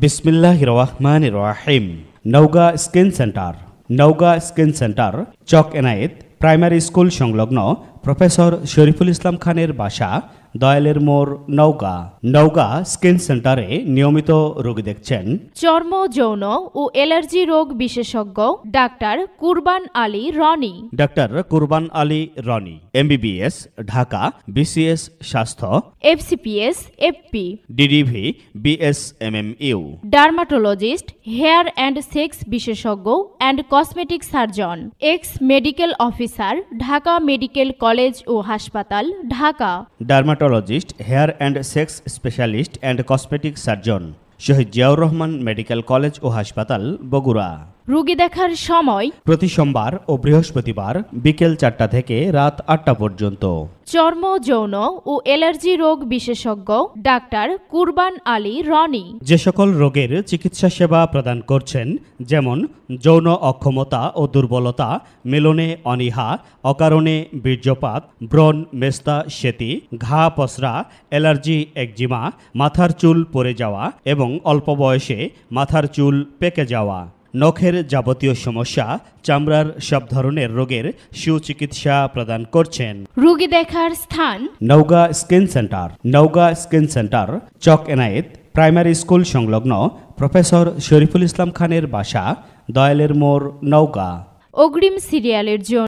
বিসমিল্লাহির রহমানির রহিম। Naogaon skin centre চক Enayet primary school সংলগ্ন প্রফেসর শরীফুল ইসলাম খানের বাসা, দয়ালের মোড়, নওগাঁ স্কিন সেন্টারে নিয়মিত রোগী দেখছেন চর্ম, যৌন ও অ্যালার্জি রোগ বিশেষজ্ঞ doctor Kurban Ali Roni, MBBS, Dhaka, BCS স্বাস্থ্য, FCPS, FP, DDV, BS, MMU, dermatologist, hair and sex বিশেষজ্ঞ and cosmetic surgeon, ex medical officer, Dhaka medical college ও হাসপাতাল, Dhaka, dermatologist, hair and sex specialist and cosmetic surgeon, Shaheed Ziaur Rahman medical college ও হাসপাতাল, বগুড়া। রোগী দেখার সময় প্রতি সোমবার ও বৃহস্পতিবার বিকেল 4টা থেকে রাত 8টা পর্যন্ত। চর্ম, যৌন ও অ্যালার্জি রোগ বিশেষজ্ঞ ডাক্তার কুরবান আলী রনি যে সকল রোগের চিকিৎসা সেবা প্রদান করছেন, যেমন যৌন অক্ষমতা ও দুর্বলতা, মিলনে অনীহা, অকারণে বীর্যপাত, ব্রণ, মেস্তা, সেতি, ঘা, পসরা, অ্যালার্জি, একজিমা, মাথার চুল পড়ে যাওয়া এবং অল্প বয়সে মাথার চুল পেকে যাওয়া, নখের যাবতীয় সমস্যা, চামড়ার সব ধরনের রোগের সুচিকিৎসা প্রদান করছেন। রোগী দেখার স্থান নওগাঁ স্কিন সেন্টার চক এনায়েত প্রাইমারি স্কুল সংলগ্ন প্রফেসর শরীফুল ইসলাম খানের বাসা, দয়ালের মোড়, নওগাঁ। অগ্রিম সিরিয়ালের জন্য